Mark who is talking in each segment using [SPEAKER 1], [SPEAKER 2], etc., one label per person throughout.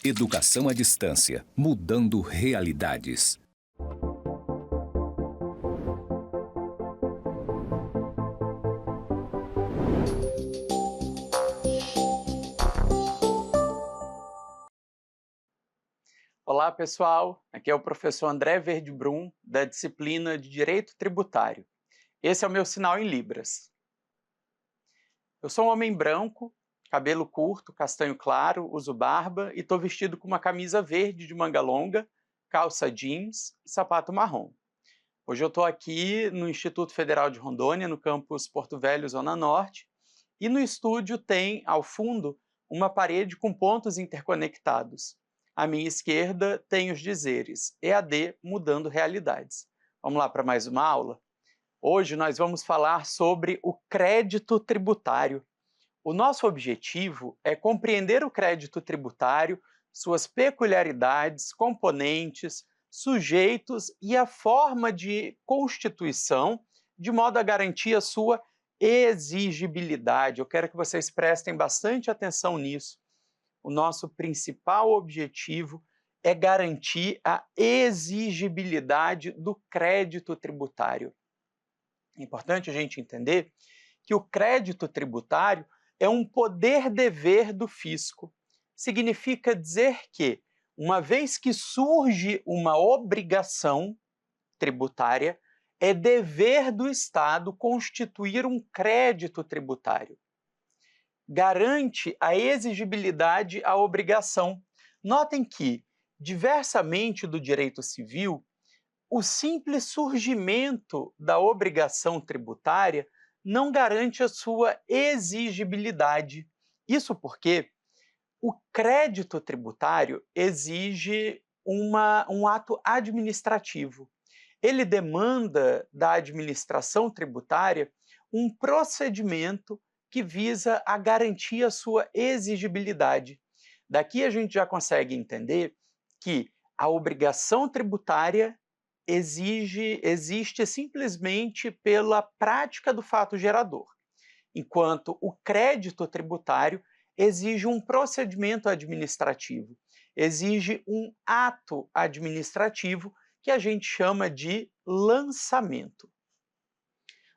[SPEAKER 1] Educação à distância, mudando realidades.
[SPEAKER 2] Olá, pessoal. Aqui é o professor André Verdebrum, da disciplina de Direito Tributário. Esse é o meu sinal em Libras. Eu sou um homem branco, cabelo curto, castanho claro, uso barba e estou vestido com uma camisa verde de manga longa, calça jeans e sapato marrom. Hoje eu estou aqui no Instituto Federal de Rondônia, no campus Porto Velho, Zona Norte, e no estúdio tem, ao fundo, uma parede com pontos interconectados. À minha esquerda tem os dizeres EAD mudando realidades. Vamos lá para mais uma aula? Hoje nós vamos falar sobre o crédito tributário. O nosso objetivo é compreender o crédito tributário, suas peculiaridades, componentes, sujeitos e a forma de constituição, de modo a garantir a sua exigibilidade. Eu quero que vocês prestem bastante atenção nisso. O nosso principal objetivo é garantir a exigibilidade do crédito tributário. É importante a gente entender que o crédito tributário é um poder-dever do fisco. Significa dizer que, uma vez que surge uma obrigação tributária, é dever do Estado constituir um crédito tributário. Garante a exigibilidade à obrigação. Notem que, diversamente do direito civil, o simples surgimento da obrigação tributária não garante a sua exigibilidade. Isso porque o crédito tributário exige um ato administrativo. Ele demanda da administração tributária um procedimento que visa a garantir a sua exigibilidade. Daqui a gente já consegue entender que a obrigação tributária existe simplesmente pela prática do fato gerador, enquanto o crédito tributário exige um procedimento administrativo, exige um ato administrativo que a gente chama de lançamento.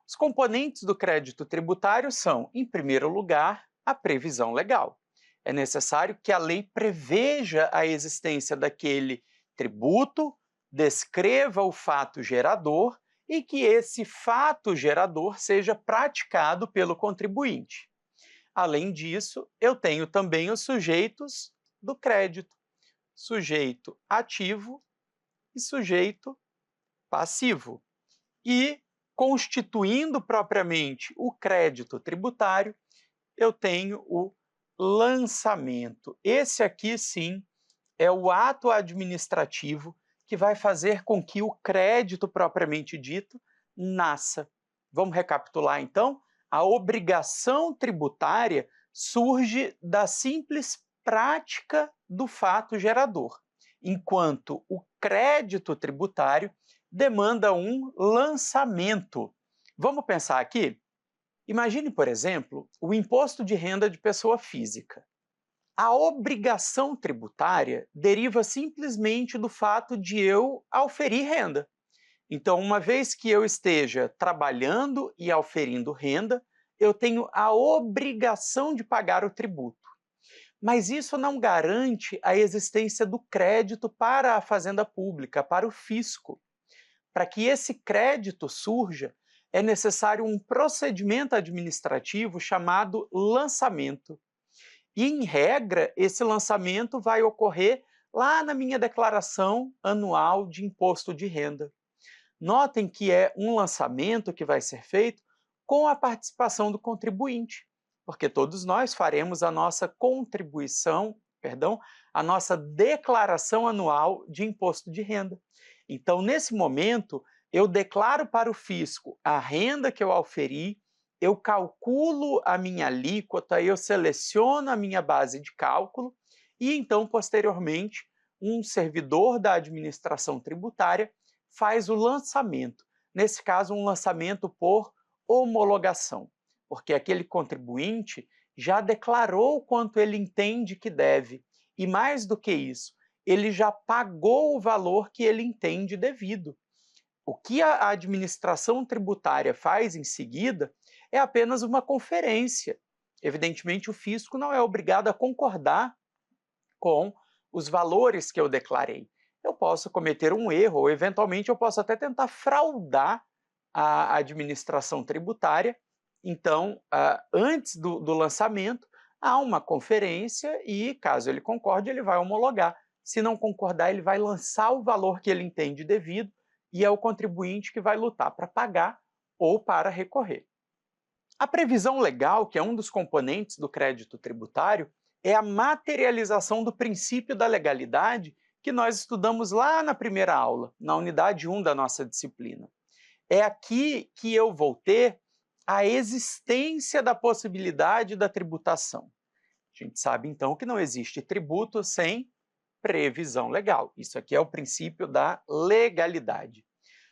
[SPEAKER 2] Os componentes do crédito tributário são, em primeiro lugar, a previsão legal. É necessário que a lei preveja a existência daquele tributo, descreva o fato gerador e que esse fato gerador seja praticado pelo contribuinte. Além disso, eu tenho também os sujeitos do crédito: sujeito ativo e sujeito passivo. E, constituindo propriamente o crédito tributário, eu tenho o lançamento. Esse aqui, sim, é o ato administrativo que vai fazer com que o crédito propriamente dito nasça. Vamos recapitular, então? A obrigação tributária surge da simples prática do fato gerador, enquanto o crédito tributário demanda um lançamento. Vamos pensar aqui? Imagine, por exemplo, o imposto de renda de pessoa física. A obrigação tributária deriva simplesmente do fato de eu auferir renda. Então, uma vez que eu esteja trabalhando e auferindo renda, eu tenho a obrigação de pagar o tributo. Mas isso não garante a existência do crédito para a fazenda pública, para o fisco. Para que esse crédito surja, é necessário um procedimento administrativo chamado lançamento. E, em regra, esse lançamento vai ocorrer lá na minha declaração anual de imposto de renda. Notem que é um lançamento que vai ser feito com a participação do contribuinte, porque todos nós faremos a nossa a nossa declaração anual de imposto de renda. Então, nesse momento, eu declaro para o fisco a renda que eu auferi, eu calculo a minha alíquota, eu seleciono a minha base de cálculo e então, posteriormente, um servidor da administração tributária faz o lançamento. Nesse caso, um lançamento por homologação, porque aquele contribuinte já declarou quanto ele entende que deve E mais do que isso, ele já pagou o valor que ele entende devido. O que a administração tributária faz em seguida é apenas uma conferência. Evidentemente, o fisco não é obrigado a concordar com os valores que eu declarei. Eu posso cometer um erro, ou eventualmente eu posso até tentar fraudar a administração tributária. Então, antes do lançamento, há uma conferência e, caso ele concorde, ele vai homologar. Se não concordar, ele vai lançar o valor que ele entende devido e é o contribuinte que vai lutar para pagar ou para recorrer. A previsão legal, que é um dos componentes do crédito tributário, é a materialização do princípio da legalidade que nós estudamos lá na primeira aula, na unidade 1 da nossa disciplina. É aqui que eu vou ter a existência da possibilidade da tributação. A gente sabe, então, que não existe tributo sem previsão legal. Isso aqui é o princípio da legalidade.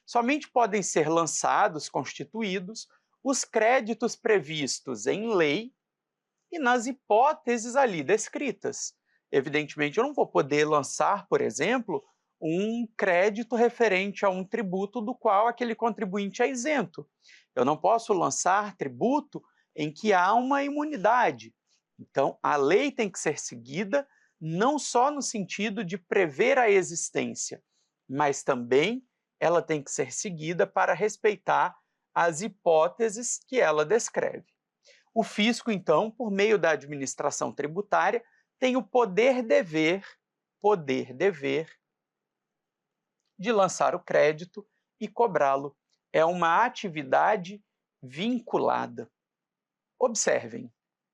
[SPEAKER 2] Somente podem ser lançados, constituídos, os créditos previstos em lei e nas hipóteses ali descritas. Evidentemente, eu não vou poder lançar, por exemplo, um crédito referente a um tributo do qual aquele contribuinte é isento. Eu não posso lançar tributo em que há uma imunidade. Então, a lei tem que ser seguida não só no sentido de prever a existência, mas também ela tem que ser seguida para respeitar as hipóteses que ela descreve. O fisco, então, por meio da administração tributária, tem o poder-dever de lançar o crédito e cobrá-lo. É uma atividade vinculada. Observem,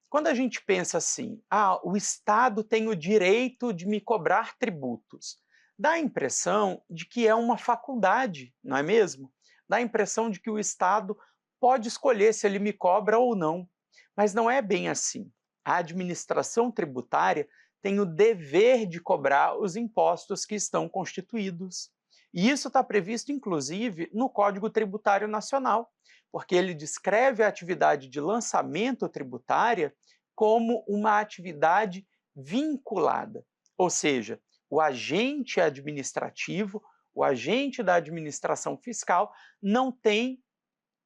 [SPEAKER 2] quando a gente pensa assim, o Estado tem o direito de me cobrar tributos, dá a impressão de que é uma faculdade, não é mesmo? Dá a impressão de que o Estado pode escolher se ele me cobra ou não. Mas não é bem assim. A administração tributária tem o dever de cobrar os impostos que estão constituídos. E isso está previsto, inclusive, no Código Tributário Nacional, porque ele descreve a atividade de lançamento tributária como uma atividade vinculada. Ou seja, o agente administrativo, o agente da administração fiscal, não tem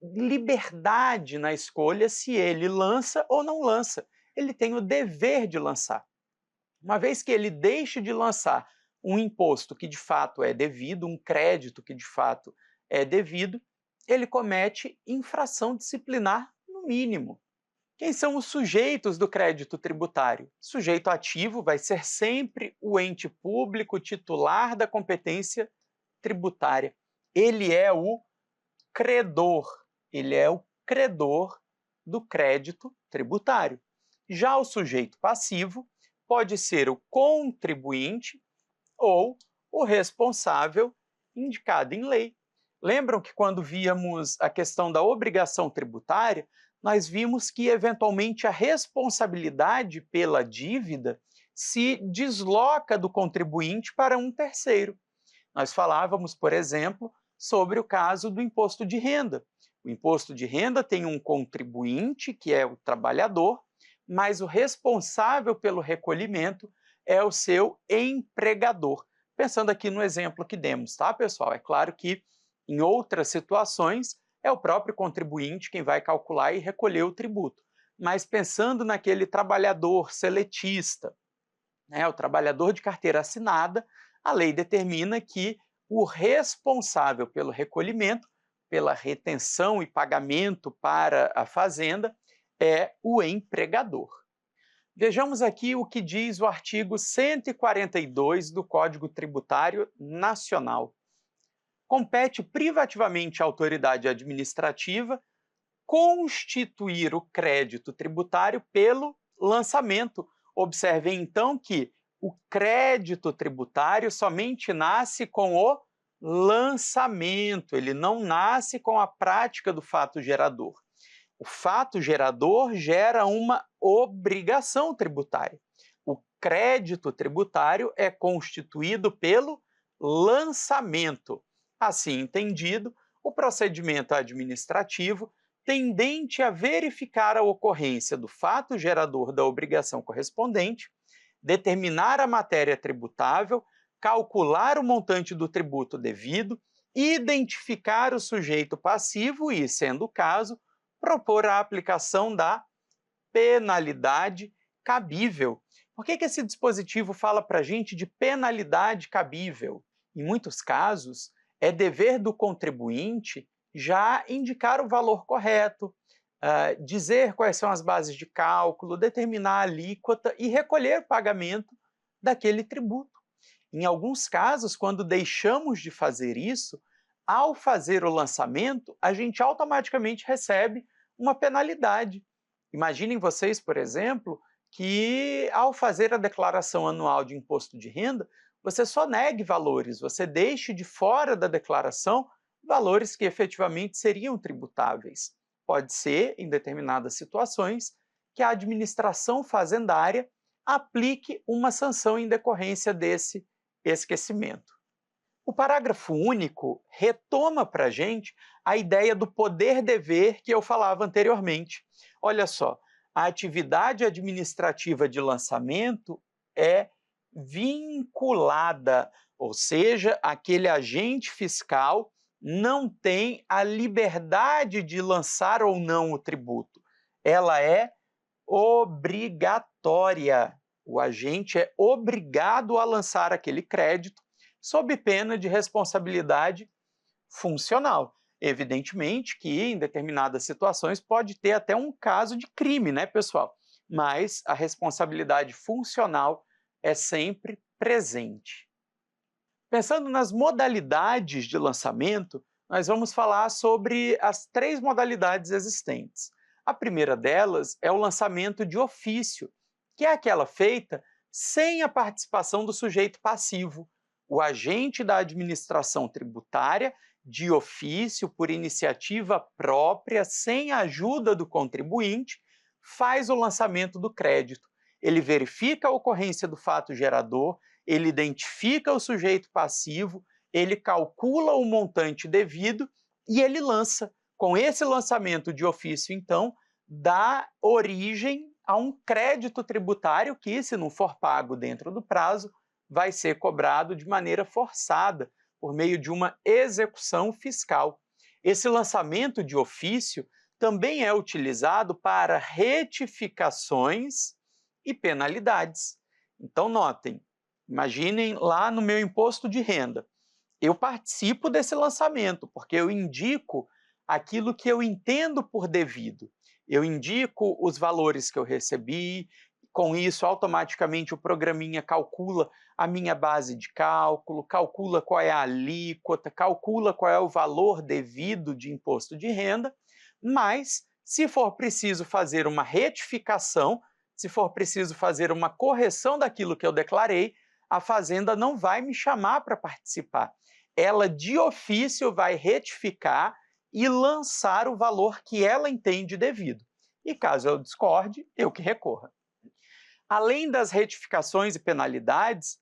[SPEAKER 2] liberdade na escolha se ele lança ou não lança. Ele tem o dever de lançar. Uma vez que ele deixe de lançar um imposto que de fato é devido, um crédito que de fato é devido, ele comete infração disciplinar no mínimo. Quem são os sujeitos do crédito tributário? Sujeito ativo vai ser sempre o ente público titular da competência tributária. Ele é o credor. Ele é o credor do crédito tributário. Já o sujeito passivo pode ser o contribuinte ou o responsável indicado em lei. Lembram que quando víamos a questão da obrigação tributária, nós vimos que, eventualmente, a responsabilidade pela dívida se desloca do contribuinte para um terceiro. Nós falávamos, por exemplo, sobre o caso do imposto de renda. O imposto de renda tem um contribuinte, que é o trabalhador, mas o responsável pelo recolhimento é o seu empregador. Pensando aqui no exemplo que demos, tá, pessoal? É claro que, em outras situações, é o próprio contribuinte quem vai calcular e recolher o tributo. Mas pensando naquele trabalhador seletista, né, o trabalhador de carteira assinada, a lei determina que o responsável pelo recolhimento, pela retenção e pagamento para a fazenda, é o empregador. Vejamos aqui o que diz o artigo 142 do Código Tributário Nacional. Compete privativamente à autoridade administrativa constituir o crédito tributário pelo lançamento. Observem, então, que o crédito tributário somente nasce com o lançamento, ele não nasce com a prática do fato gerador. O fato gerador gera uma obrigação tributária. O crédito tributário é constituído pelo lançamento. Assim entendido, o procedimento administrativo tendente a verificar a ocorrência do fato gerador da obrigação correspondente determinar a matéria tributável, calcular o montante do tributo devido, identificar o sujeito passivo e, sendo o caso, propor a aplicação da penalidade cabível. Por que esse dispositivo fala para a gente de penalidade cabível? Em muitos casos, é dever do contribuinte já indicar o valor correto, dizer quais são as bases de cálculo, determinar a alíquota e recolher o pagamento daquele tributo. Em alguns casos, quando deixamos de fazer isso, ao fazer o lançamento, a gente automaticamente recebe uma penalidade. Imaginem vocês, por exemplo, que ao fazer a declaração anual de imposto de renda, você só negue valores, você deixe de fora da declaração valores que efetivamente seriam tributáveis. Pode ser, em determinadas situações, que a administração fazendária aplique uma sanção em decorrência desse esquecimento. O parágrafo único retoma para a gente a ideia do poder-dever que eu falava anteriormente. Olha só, a atividade administrativa de lançamento é vinculada, ou seja, aquele agente fiscal não tem a liberdade de lançar ou não o tributo. Ela é obrigatória. O agente é obrigado a lançar aquele crédito sob pena de responsabilidade funcional. Evidentemente que em determinadas situações pode ter até um caso de crime, né, pessoal? Mas a responsabilidade funcional é sempre presente. Pensando nas modalidades de lançamento, nós vamos falar sobre as 3 modalidades existentes. A primeira delas é o lançamento de ofício, que é aquela feita sem a participação do sujeito passivo. O agente da administração tributária, de ofício, por iniciativa própria, sem a ajuda do contribuinte, faz o lançamento do crédito. Ele verifica a ocorrência do fato gerador, ele identifica o sujeito passivo, ele calcula o montante devido e ele lança. Com esse lançamento de ofício, então, dá origem a um crédito tributário que, se não for pago dentro do prazo, vai ser cobrado de maneira forçada, por meio de uma execução fiscal. Esse lançamento de ofício também é utilizado para retificações e penalidades. Então, notem, imaginem lá no meu imposto de renda. Eu participo desse lançamento, porque eu indico aquilo que eu entendo por devido. Eu indico os valores que eu recebi, com isso, automaticamente o programinha calcula a minha base de cálculo, calcula qual é a alíquota, calcula qual é o valor devido de imposto de renda, mas, se for preciso fazer uma retificação, se for preciso fazer uma correção daquilo que eu declarei, a Fazenda não vai me chamar para participar. Ela, de ofício, vai retificar e lançar o valor que ela entende devido. E caso eu discorde, eu que recorra. Além das retificações e penalidades,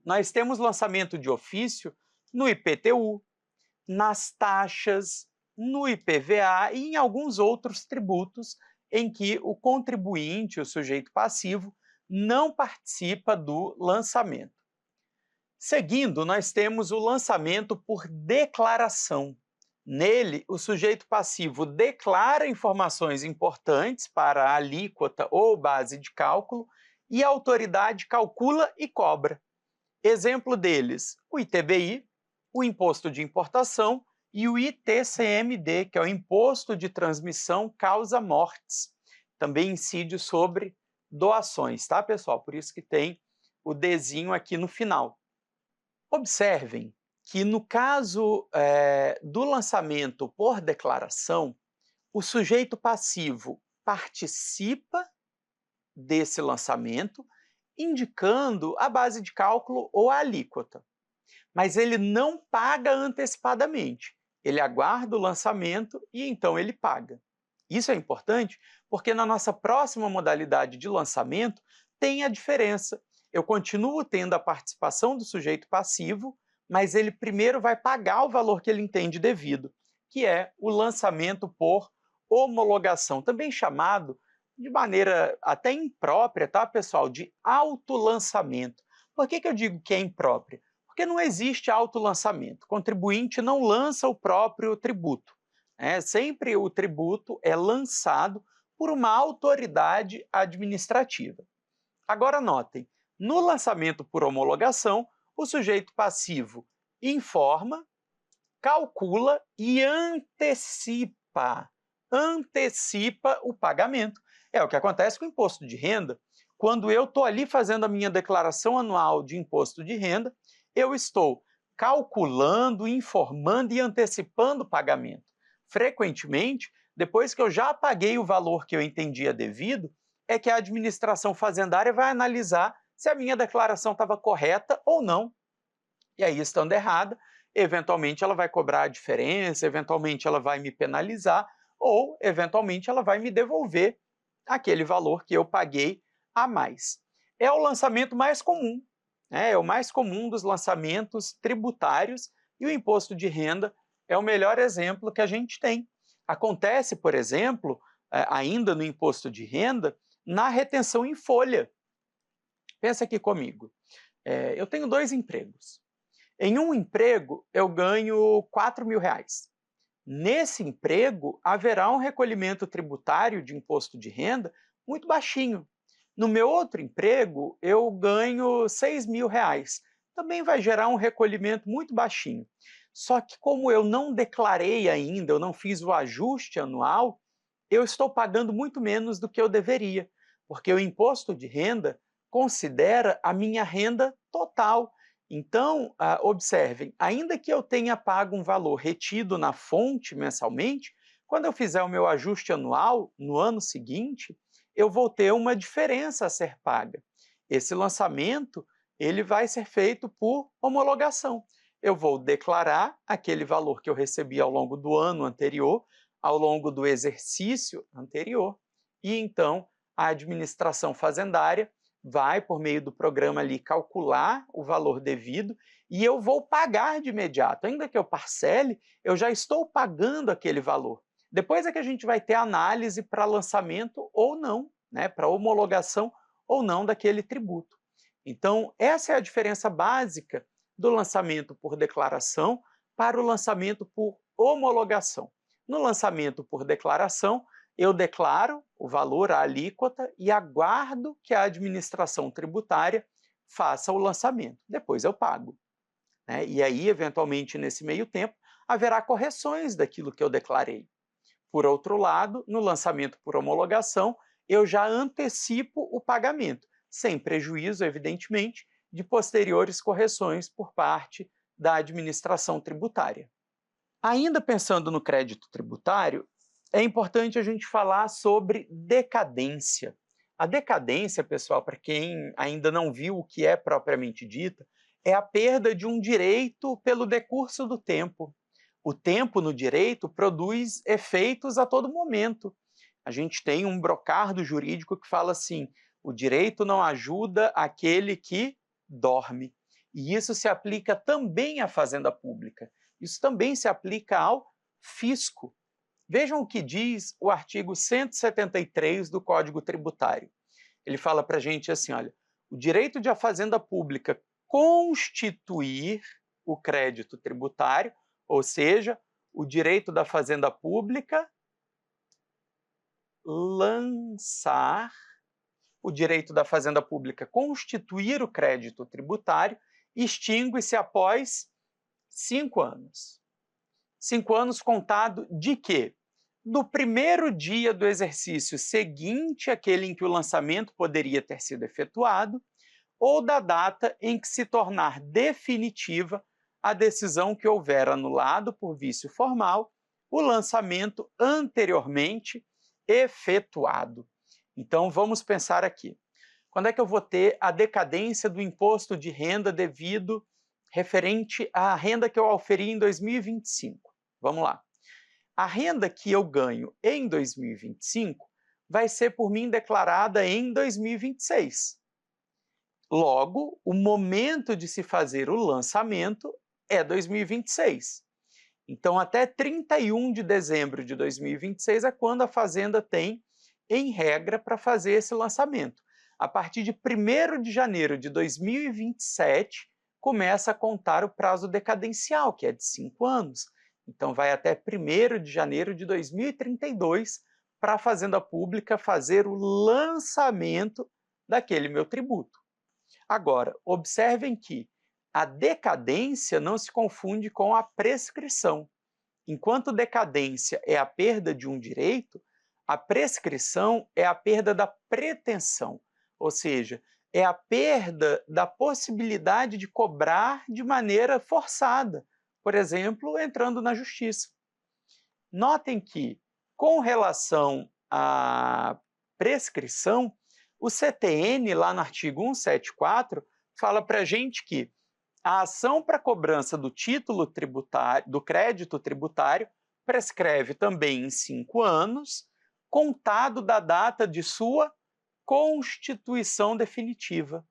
[SPEAKER 2] nós temos lançamento de ofício no IPTU, nas taxas, no IPVA e em alguns outros tributos em que o contribuinte, o sujeito passivo, não participa do lançamento. Seguindo, nós temos o lançamento por declaração. Nele, o sujeito passivo declara informações importantes para a alíquota ou base de cálculo e a autoridade calcula e cobra. Exemplo deles, o ITBI, o Imposto de Importação e o ITCMD, que é o Imposto de Transmissão Causa Mortes. Também incide sobre doações, tá, pessoal? Por isso que tem o Dzinho aqui no final. Observem que no caso do lançamento por declaração, o sujeito passivo participa desse lançamento, indicando a base de cálculo ou a alíquota. Mas ele não paga antecipadamente. Ele aguarda o lançamento e então ele paga. Isso é importante porque na nossa próxima modalidade de lançamento tem a diferença. Eu continuo tendo a participação do sujeito passivo, mas ele primeiro vai pagar o valor que ele entende devido, que é o lançamento por homologação, também chamado de maneira até imprópria, tá, pessoal, de autolançamento. Por que eu digo que é imprópria? Porque não existe autolançamento. O contribuinte não lança o próprio tributo. Sempre o tributo é lançado por uma autoridade administrativa. Agora notem, no lançamento por homologação, o sujeito passivo informa, calcula e antecipa o pagamento. É o que acontece com o imposto de renda. Quando eu estou ali fazendo a minha declaração anual de imposto de renda, eu estou calculando, informando e antecipando o pagamento. Frequentemente, depois que eu já paguei o valor que eu entendia devido, é que a administração fazendária vai analisar se a minha declaração estava correta ou não. E aí, estando errada, eventualmente ela vai cobrar a diferença, eventualmente ela vai me penalizar ou, eventualmente, ela vai me devolver aquele valor que eu paguei a mais. É o lançamento mais comum, né? É o mais comum dos lançamentos tributários e o imposto de renda é o melhor exemplo que a gente tem. Acontece, por exemplo, ainda no imposto de renda, na retenção em folha. Pensa aqui comigo. Eu tenho 2 empregos. Em um emprego, eu ganho R$ 4.000. Nesse emprego, haverá um recolhimento tributário de imposto de renda muito baixinho. No meu outro emprego, eu ganho R$ 6.000. Também vai gerar um recolhimento muito baixinho. Só que como eu não declarei ainda, eu não fiz o ajuste anual, eu estou pagando muito menos do que eu deveria, porque o imposto de renda considera a minha renda total. Então, observem, ainda que eu tenha pago um valor retido na fonte mensalmente, quando eu fizer o meu ajuste anual, no ano seguinte, eu vou ter uma diferença a ser paga. Esse lançamento, ele vai ser feito por homologação. Eu vou declarar aquele valor que eu recebi ao longo do ano anterior, ao longo do exercício anterior, e então a administração fazendária vai, por meio do programa ali, calcular o valor devido e eu vou pagar de imediato. Ainda que eu parcele, eu já estou pagando aquele valor. Depois é que a gente vai ter análise para lançamento ou não, né, para homologação ou não daquele tributo. Então, essa é a diferença básica do lançamento por declaração para o lançamento por homologação. No lançamento por declaração, eu declaro o valor, a alíquota, e aguardo que a administração tributária faça o lançamento. Depois eu pago. E aí, eventualmente, nesse meio tempo, haverá correções daquilo que eu declarei. Por outro lado, no lançamento por homologação, eu já antecipo o pagamento, sem prejuízo, evidentemente, de posteriores correções por parte da administração tributária. Ainda pensando no crédito tributário, é importante a gente falar sobre decadência. A decadência, pessoal, para quem ainda não viu o que é propriamente dita, é a perda de um direito pelo decurso do tempo. O tempo no direito produz efeitos a todo momento. A gente tem um brocardo jurídico que fala assim: o direito não ajuda aquele que dorme. E isso se aplica também à fazenda pública. Isso também se aplica ao fisco. Vejam o que diz o artigo 173 do Código Tributário. Ele fala para a gente assim, olha, o direito de a fazenda pública constituir o crédito tributário, ou seja, o direito da fazenda pública lançar, o direito da fazenda pública constituir o crédito tributário, extingue-se após 5 anos. 5 anos contado de quê? Do primeiro dia do exercício seguinte àquele em que o lançamento poderia ter sido efetuado, ou da data em que se tornar definitiva a decisão que houver anulado por vício formal o lançamento anteriormente efetuado. Então, vamos pensar aqui. Quando é que eu vou ter a decadência do imposto de renda devido referente à renda que eu auferi em 2025? Vamos lá. A renda que eu ganho em 2025 vai ser por mim declarada em 2026. Logo, o momento de se fazer o lançamento é 2026. Então, até 31 de dezembro de 2026 é quando a Fazenda tem em regra, para fazer esse lançamento. A partir de 1º de janeiro de 2027, começa a contar o prazo decadencial, que é de 5 anos. Então, vai até 1º de janeiro de 2032 para a Fazenda Pública fazer o lançamento daquele meu tributo. Agora, observem que a decadência não se confunde com a prescrição. Enquanto decadência é a perda de um direito, a prescrição é a perda da pretensão, ou seja, é a perda da possibilidade de cobrar de maneira forçada, por exemplo, entrando na justiça. Notem que, com relação à prescrição, o CTN, lá no artigo 174, fala para a gente que a ação para cobrança do título tributário, do crédito tributário, prescreve também em 5 anos, contado da data de sua constituição definitiva.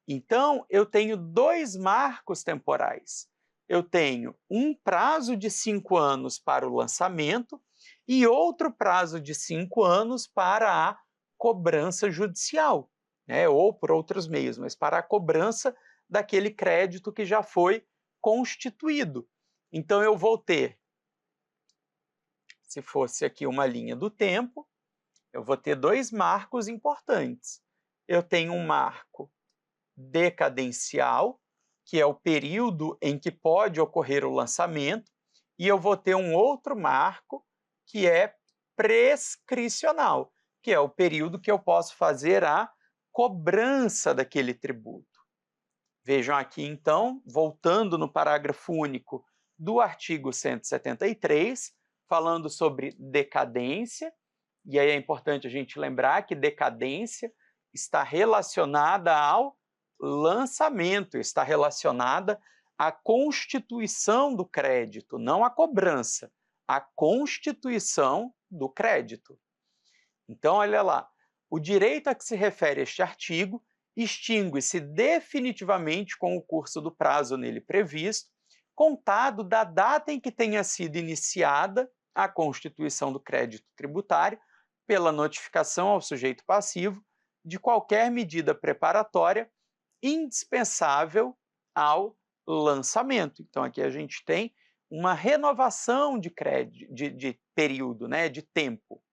[SPEAKER 2] Então, eu tenho 2 marcos temporais. Eu tenho um prazo de 5 anos para o lançamento e outro prazo de 5 anos para a cobrança judicial, né, ou por outros meios, mas para a cobrança daquele crédito que já foi constituído. Então, eu vou ter, se fosse aqui uma linha do tempo, eu vou ter 2 marcos importantes. Eu tenho um marco decadencial, que é o período em que pode ocorrer o lançamento, e eu vou ter um outro marco, que é prescricional, que é o período que eu posso fazer a cobrança daquele tributo. Vejam aqui, então, voltando no parágrafo único do artigo 173, falando sobre decadência, e aí é importante a gente lembrar que decadência está relacionada ao lançamento, está relacionada à constituição do crédito, não à cobrança, à constituição do crédito. Então, olha lá, o direito a que se refere este artigo extingue-se definitivamente com o curso do prazo nele previsto, contado da data em que tenha sido iniciada a constituição do crédito tributário pela notificação ao sujeito passivo de qualquer medida preparatória indispensável ao lançamento. Então, aqui a gente tem uma renovação de crédito, de período, né, de tempo.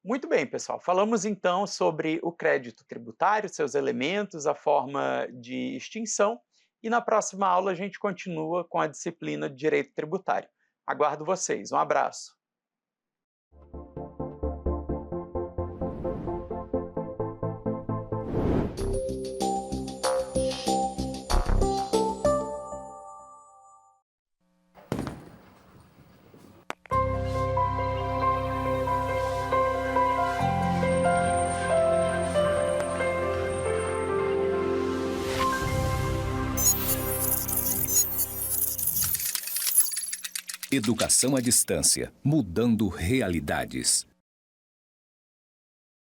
[SPEAKER 2] Muito bem, pessoal. Falamos então sobre o crédito tributário, seus elementos, a forma de extinção, e na próxima aula a gente continua com a disciplina de Direito Tributário. Aguardo vocês. Um abraço.
[SPEAKER 1] Educação à distância, mudando realidades.